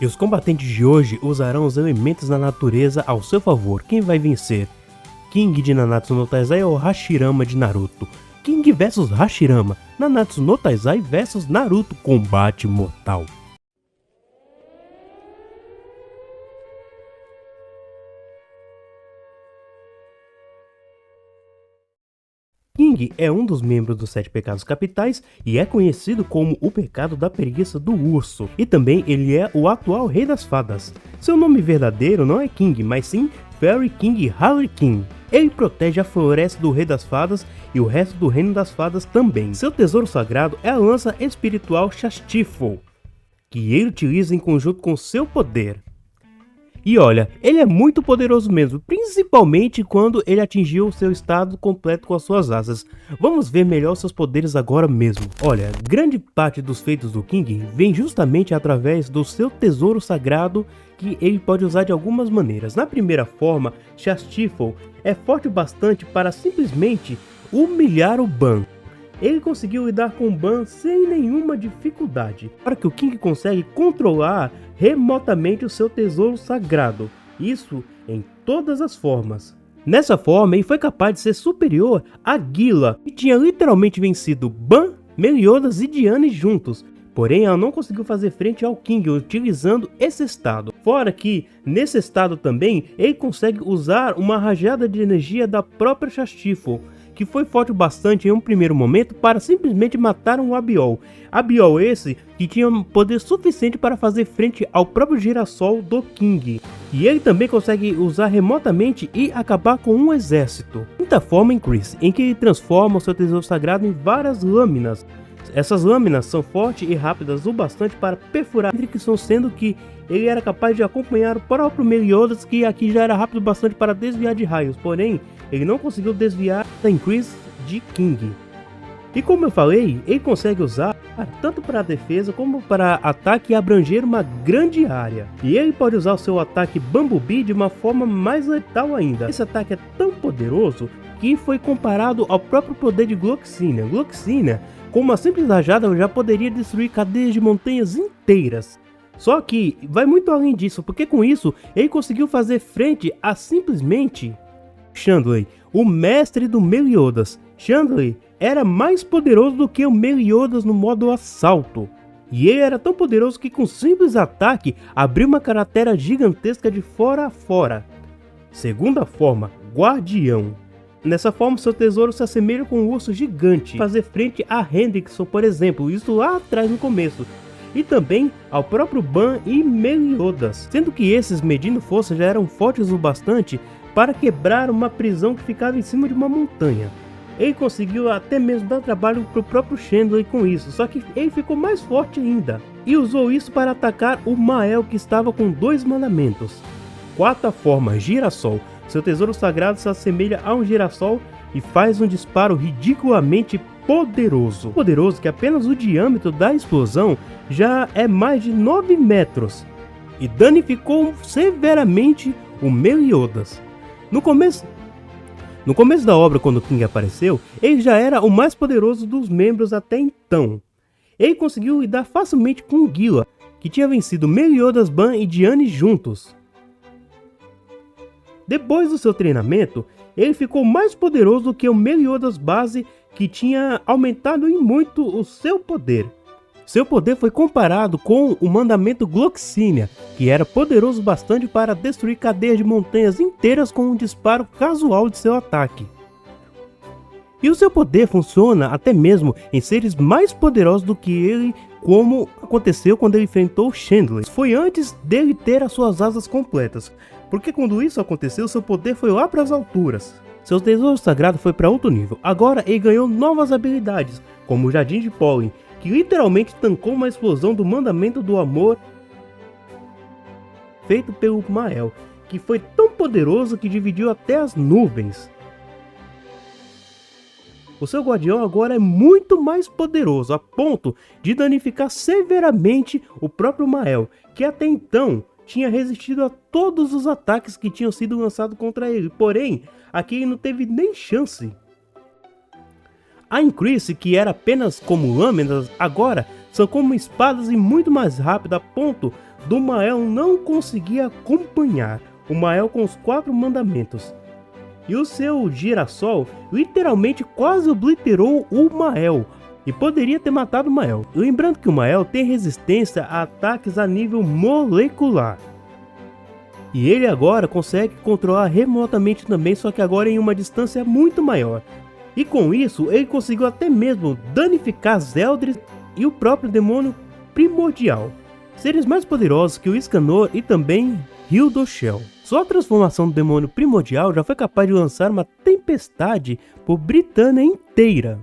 E os combatentes de hoje usarão os elementos da natureza ao seu favor. Quem vai vencer? King de Nanatsu no Taizai ou Hashirama de Naruto? King vs Hashirama, Nanatsu no Taizai vs Naruto, combate mortal. King é um dos membros dos 7 pecados capitais e é conhecido como o pecado da preguiça do urso. E também ele é o atual rei das fadas. Seu nome verdadeiro não é King, mas sim Fairy King Harlequin. Ele protege a floresta do rei das fadas e o resto do reino das fadas também. Seu tesouro sagrado é a lança espiritual Shastiful, que ele utiliza em conjunto com seu poder. E olha, ele é muito poderoso mesmo, principalmente quando ele atingiu o seu estado completo com as suas asas. Vamos ver melhor seus poderes agora mesmo. Olha, grande parte dos feitos do King vem justamente através do seu tesouro sagrado, que ele pode usar de algumas maneiras. Na primeira forma, Shastiful é forte o bastante para simplesmente humilhar o Ban. Ele conseguiu lidar com o Ban sem nenhuma dificuldade, para que o King consegue controlar remotamente o seu tesouro sagrado, isso em todas as formas. Nessa forma, ele foi capaz de ser superior a Gila, que tinha literalmente vencido Ban, Meliodas e Diane juntos. Porém, ela não conseguiu fazer frente ao King utilizando esse estado. Fora que, nesse estado também, ele consegue usar uma rajada de energia da própria Shastiful, que foi forte o bastante em um primeiro momento para simplesmente matar um Abiol. Abiol esse que tinha poder suficiente para fazer frente ao próprio girassol do King. E ele também consegue usar remotamente e acabar com um exército. Quinta forma, Increase, em que ele transforma o seu tesouro sagrado em várias lâminas. Essas lâminas são fortes e rápidas o bastante para perfurar Hendrickson, sendo que ele era capaz de acompanhar o próprio Meliodas, que aqui já era rápido bastante para desviar de raios, porém ele não conseguiu desviar da Increase de King. E como eu falei, ele consegue usar tanto para defesa como para ataque e abranger uma grande área. E ele pode usar o seu ataque Bumblebee de uma forma mais letal ainda. Esse ataque é tão poderoso que foi comparado ao próprio poder de Gloxinia. Gloxinia, com uma simples rajada, já poderia destruir cadeias de montanhas inteiras. Só que vai muito além disso, porque com isso ele conseguiu fazer frente a simplesmente Chandley, o mestre do Meliodas. Chandley era mais poderoso do que o Meliodas no modo assalto. E ele era tão poderoso que com simples ataque abriu uma cratera gigantesca de fora a fora. Segunda forma, Guardião. Nessa forma, seu tesouro se assemelha com um urso gigante, fazer frente a Hendrickson, por exemplo, isso lá atrás no começo, e também ao próprio Ban e Meliodas, sendo que esses, medindo força, já eram fortes o bastante para quebrar uma prisão que ficava em cima de uma montanha. Ele conseguiu até mesmo dar trabalho para o próprio Chandler com isso, só que ele ficou mais forte ainda, e usou isso para atacar o Mael, que estava com 2 mandamentos. Quarta forma, Girassol. Seu tesouro sagrado se assemelha a um girassol e faz um disparo ridiculamente poderoso. Poderoso que apenas o diâmetro da explosão já é mais de 9 metros. E danificou severamente o Meliodas. No começo da obra, quando King apareceu, ele já era o mais poderoso dos membros até então. Ele conseguiu lidar facilmente com Gila, que tinha vencido Meliodas, Ban e Diane juntos. Depois do seu treinamento, ele ficou mais poderoso do que o Meliodas base, que tinha aumentado em muito o seu poder. Seu poder foi comparado com o mandamento Gloxinia, que era poderoso bastante para destruir cadeias de montanhas inteiras com um disparo casual de seu ataque. E o seu poder funciona até mesmo em seres mais poderosos do que ele, como aconteceu quando ele enfrentou Chandler. Foi antes dele ter as suas asas completas, porque quando isso aconteceu, seu poder foi lá para as alturas. Seu tesouro sagrado foi para outro nível. Agora ele ganhou novas habilidades, como o Jardim de Pólen, que literalmente tancou uma explosão do mandamento do amor feito pelo Mael, que foi tão poderoso que dividiu até as nuvens. O seu guardião agora é muito mais poderoso, a ponto de danificar severamente o próprio Mael, que até então tinha resistido a todos os ataques que tinham sido lançados contra ele, porém, aqui ele não teve nem chance. A Increase, que era apenas como lâminas, agora são como espadas e muito mais rápidas, a ponto do Mael não conseguir acompanhar o Mael com os 4 mandamentos. E o seu girassol literalmente quase obliterou o Mael e poderia ter matado o Mael. Lembrando que o Mael tem resistência a ataques a nível molecular. E ele agora consegue controlar remotamente também, só que agora em uma distância muito maior. E com isso ele conseguiu até mesmo danificar Zeldris e o próprio demônio primordial, seres mais poderosos que o Escanor e também Hildoshel. Só a transformação do demônio primordial já foi capaz de lançar uma tempestade por Britânia inteira.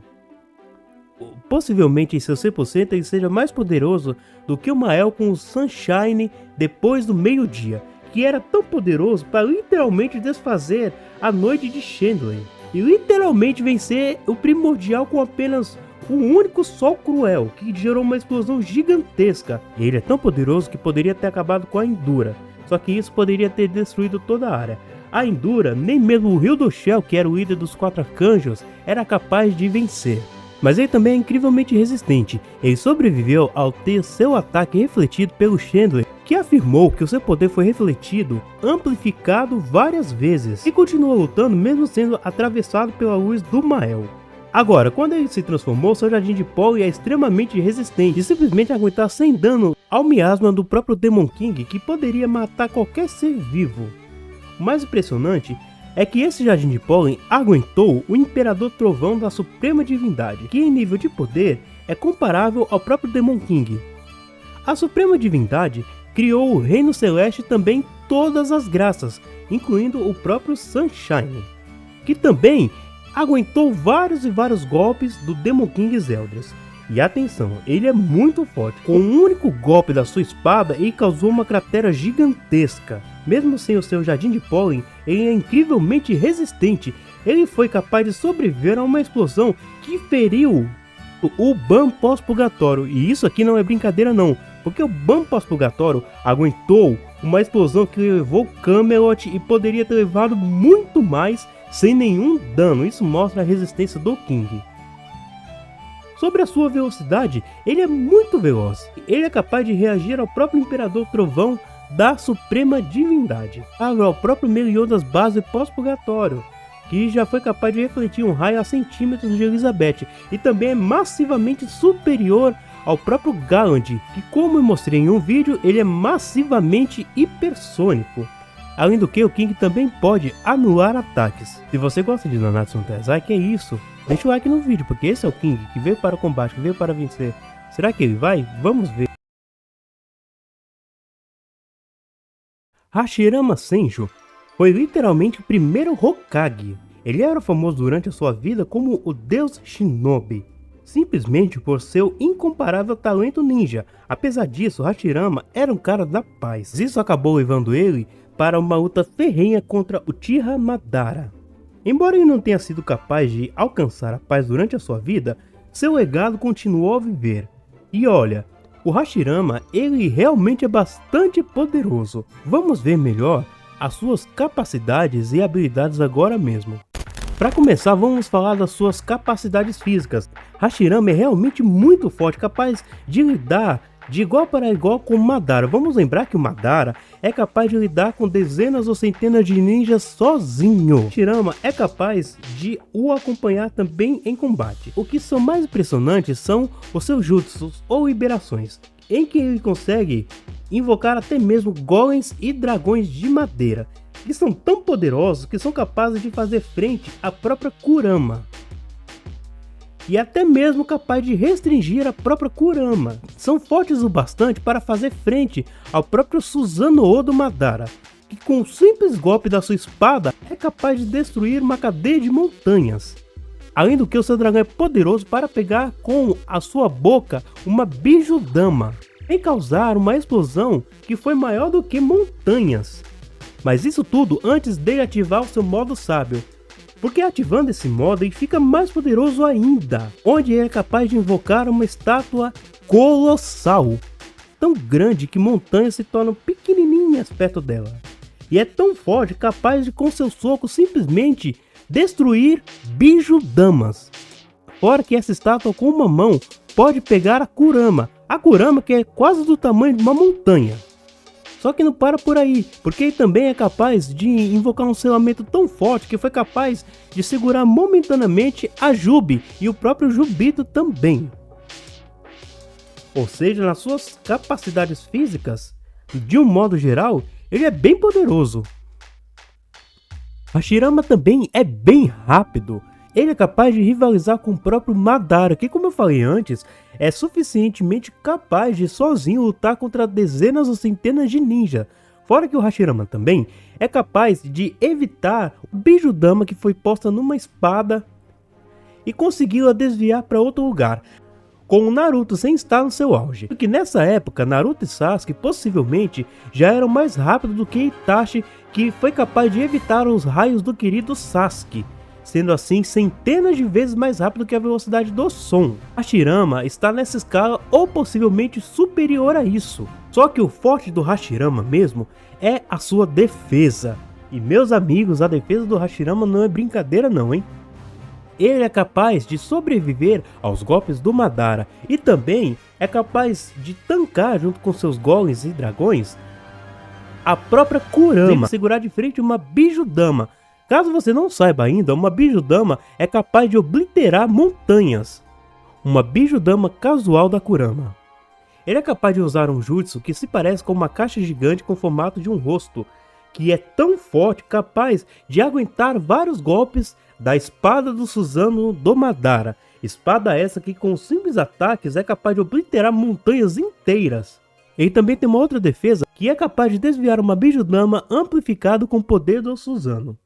Possivelmente em seu 100% ele seja mais poderoso do que o Mael com o Sunshine depois do meio-dia, que era tão poderoso para literalmente desfazer a noite de Chandler e literalmente vencer o primordial com apenas um único sol cruel, que gerou uma explosão gigantesca. Ele é tão poderoso que poderia ter acabado com a Endura, só que isso poderia ter destruído toda a área. A Endura, nem mesmo o Hildoshel, que era o líder dos 4 arcanjos, era capaz de vencer. Mas ele também é incrivelmente resistente. Ele sobreviveu ao ter seu ataque refletido pelo Chandler, que afirmou que o seu poder foi refletido, amplificado várias vezes, e continua lutando mesmo sendo atravessado pela luz do Mael. Agora, quando ele se transformou, seu jardim de pólen é extremamente resistente e simplesmente aguentar sem dano ao miasma do próprio Demon King, que poderia matar qualquer ser vivo. O mais impressionante é que esse jardim de pólen aguentou o Imperador Trovão da Suprema Divindade, que em nível de poder é comparável ao próprio Demon King. A Suprema Divindade criou o Reino Celeste também todas as graças, incluindo o próprio Sunshine, que também aguentou vários e vários golpes do Demon King Zeldris. E atenção, ele é muito forte. Com um único golpe da sua espada, ele causou uma cratera gigantesca. Mesmo sem o seu jardim de pólen, ele é incrivelmente resistente. Ele foi capaz de sobreviver a uma explosão que feriu o Ban pós-purgatório. E isso aqui não é brincadeira não, porque o Ban pós-purgatório aguentou uma explosão que levou Camelot e poderia ter levado muito mais sem nenhum dano. Isso mostra a resistência do King. Sobre a sua velocidade, ele é muito veloz. Ele é capaz de reagir ao próprio Imperador Trovão da Suprema Divindade, ao próprio Meliodas base pós-purgatório, que já foi capaz de refletir um raio a centímetros de Elizabeth, e também é massivamente superior ao próprio Galland, que, como eu mostrei em um vídeo, ele é massivamente hipersônico. Além do que, o King também pode anular ataques. Se você gosta de Nanatsu no Taizai, que é isso? Deixa o like no vídeo, porque esse é o King que veio para o combate, que veio para vencer. Será que ele vai? Vamos ver. Hashirama Senju foi literalmente o primeiro Hokage. Ele era famoso durante a sua vida como o Deus Shinobi, simplesmente por seu incomparável talento ninja. Apesar disso, Hashirama era um cara da paz. Isso acabou levando ele para uma luta ferrenha contra Uchiha Madara. Embora ele não tenha sido capaz de alcançar a paz durante a sua vida, seu legado continuou a viver. E olha, o Hashirama, ele realmente é bastante poderoso. Vamos ver melhor as suas capacidades e habilidades agora mesmo. Para começar, vamos falar das suas capacidades físicas. Hashirama é realmente muito forte, capaz de lidar de igual para igual com Madara. Vamos lembrar que o Madara é capaz de lidar com dezenas ou centenas de ninjas sozinho. Hashirama é capaz de o acompanhar também em combate. O que são mais impressionantes são os seus jutsus ou liberações, em que ele consegue invocar até mesmo golems e dragões de madeira, que são tão poderosos que são capazes de fazer frente à própria Kurama. E até mesmo capaz de restringir a própria Kurama. São fortes o bastante para fazer frente ao próprio Susanoo do Madara, que com um simples golpe da sua espada é capaz de destruir uma cadeia de montanhas. Além do que, o seu dragão é poderoso para pegar com a sua boca uma Bijudama e causar uma explosão que foi maior do que montanhas. Mas isso tudo antes de ativar o seu modo sábio. Porque ativando esse modo ele fica mais poderoso ainda, onde ele é capaz de invocar uma estátua colossal, tão grande que montanhas se tornam pequenininhas perto dela. E é tão forte, capaz de com seu soco simplesmente destruir Bijudamas. Fora que essa estátua com uma mão pode pegar a Kurama, a Kurama, que é quase do tamanho de uma montanha. Só que não para por aí, porque ele também é capaz de invocar um selamento tão forte que foi capaz de segurar momentaneamente a Jubi e o próprio Jubito também. Ou seja, nas suas capacidades físicas, de um modo geral, ele é bem poderoso. Hashirama também é bem rápido. Ele é capaz de rivalizar com o próprio Madara, que, como eu falei antes, é suficientemente capaz de sozinho lutar contra dezenas ou centenas de ninjas. Fora que o Hashirama também é capaz de evitar o Bijudama que foi posta numa espada e conseguiu-a desviar para outro lugar, com o Naruto sem estar no seu auge. Porque nessa época, Naruto e Sasuke possivelmente já eram mais rápidos do que Itachi, que foi capaz de evitar os raios do querido Sasuke, sendo assim centenas de vezes mais rápido que a velocidade do som. Hashirama está nessa escala ou possivelmente superior a isso. Só que o forte do Hashirama mesmo é a sua defesa. E meus amigos, a defesa do Hashirama não é brincadeira não, hein? Ele é capaz de sobreviver aos golpes do Madara e também é capaz de tancar junto com seus golems e dragões a própria Kurama, segurar de frente uma Bijudama. Caso você não saiba ainda, uma Bijudama é capaz de obliterar montanhas. Uma Bijudama casual da Kurama. Ele é capaz de usar um jutsu que se parece com uma caixa gigante com o formato de um rosto, que é tão forte, capaz de aguentar vários golpes da espada do Susanoo do Madara. Espada essa que com simples ataques é capaz de obliterar montanhas inteiras. Ele também tem uma outra defesa que é capaz de desviar uma Bijudama amplificado com o poder do Susanoo.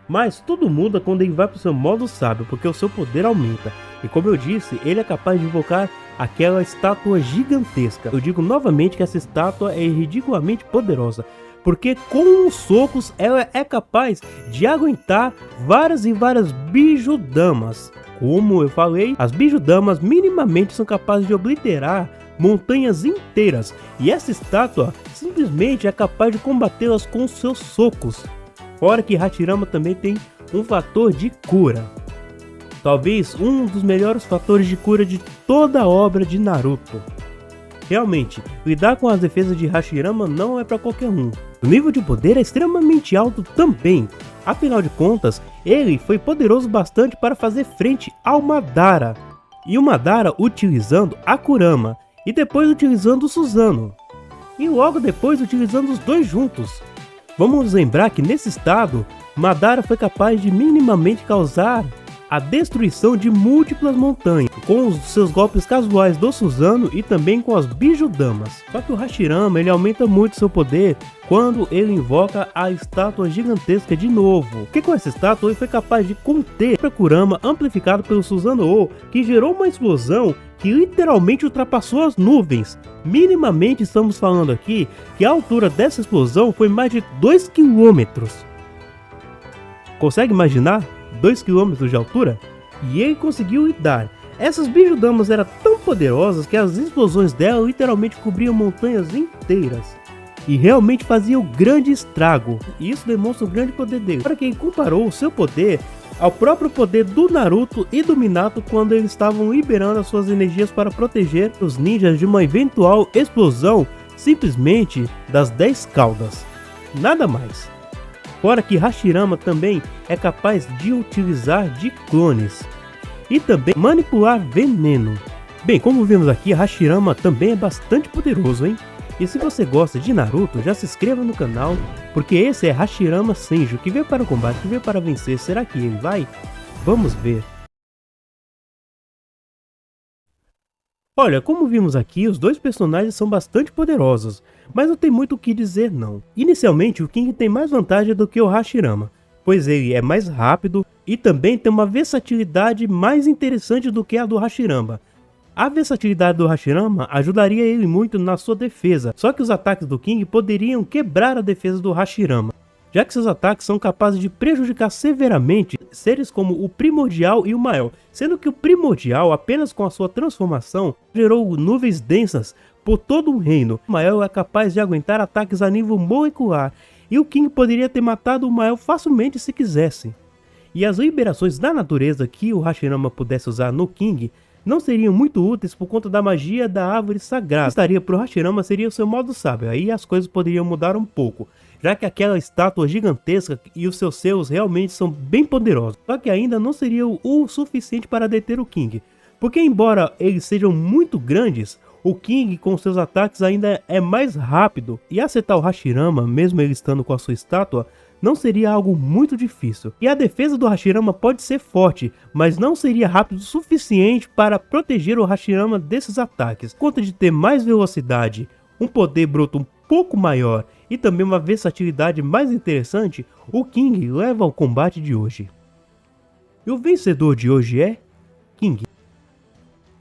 Mas tudo muda quando ele vai para o seu modo sábio, porque o seu poder aumenta. E como eu disse, ele é capaz de invocar aquela estátua gigantesca. Eu digo novamente que essa estátua é ridiculamente poderosa, porque com os socos ela é capaz de aguentar várias e várias Bijudamas. Como eu falei, as Bijudamas minimamente são capazes de obliterar montanhas inteiras. E essa estátua simplesmente é capaz de combatê-las com seus socos. Fora que Hashirama também tem um fator de cura. Talvez um dos melhores fatores de cura de toda a obra de Naruto. Realmente, lidar com as defesas de Hashirama não é para qualquer um. O nível de poder é extremamente alto também. Afinal de contas, ele foi poderoso bastante para fazer frente ao Madara. E o Madara utilizando a Kurama. E depois utilizando o Susanoo. E logo depois utilizando os dois juntos. Vamos lembrar que nesse estado, Madara foi capaz de minimamente causar a destruição de múltiplas montanhas, com os seus golpes casuais do Susanoo e também com as Bijudamas. Só que o Hashirama ele aumenta muito seu poder quando ele invoca a estátua gigantesca de novo. Porque com essa estátua ele foi capaz de conter a Kurama amplificado pelo Susanoo, que gerou uma explosão que literalmente ultrapassou as nuvens. Minimamente estamos falando aqui que a altura dessa explosão foi mais de 2 km. Consegue imaginar? 2 km de altura? E ele conseguiu lidar. Essas Bijudamas eram tão poderosas que as explosões dela literalmente cobriam montanhas inteiras. E realmente faziam grande estrago. E isso demonstra o grande poder dele. Para quem comparou o seu poder ao próprio poder do Naruto e do Minato quando eles estavam liberando as suas energias para proteger os ninjas de uma eventual explosão simplesmente das 10 caudas. Nada mais. Fora que Hashirama também é capaz de utilizar de clones e também manipular veneno. Bem, como vimos aqui, Hashirama também é bastante poderoso, hein? E se você gosta de Naruto, já se inscreva no canal, porque esse é Hashirama Senju, que veio para o combate, que veio para vencer. Será que ele vai? Vamos ver. Olha, como vimos aqui, os dois personagens são bastante poderosos, mas não tem muito o que dizer não. Inicialmente, o King tem mais vantagem do que o Hashirama, pois ele é mais rápido e também tem uma versatilidade mais interessante do que a do Hashirama. A versatilidade do Hashirama ajudaria ele muito na sua defesa, só que os ataques do King poderiam quebrar a defesa do Hashirama, já que seus ataques são capazes de prejudicar severamente seres como o Primordial e o Mael, sendo que o Primordial, apenas com a sua transformação, gerou nuvens densas por todo o reino. O Mael é capaz de aguentar ataques a nível molecular, e o King poderia ter matado o Mael facilmente se quisesse. E as liberações da natureza que o Hashirama pudesse usar no King não seriam muito úteis por conta da magia da árvore sagrada. Estaria pro Hashirama seria o seu modo sábio, aí as coisas poderiam mudar um pouco, já que aquela estátua gigantesca e os seus selos realmente são bem poderosos. Só que ainda não seria o suficiente para deter o King, porque embora eles sejam muito grandes, o King com seus ataques ainda é mais rápido, e acertar o Hashirama, mesmo ele estando com a sua estátua, não seria algo muito difícil. E a defesa do Hashirama pode ser forte, mas não seria rápido o suficiente para proteger o Hashirama desses ataques. Por conta de ter mais velocidade, um poder bruto um pouco maior e também uma versatilidade mais interessante, o King leva ao combate de hoje. E o vencedor de hoje é King.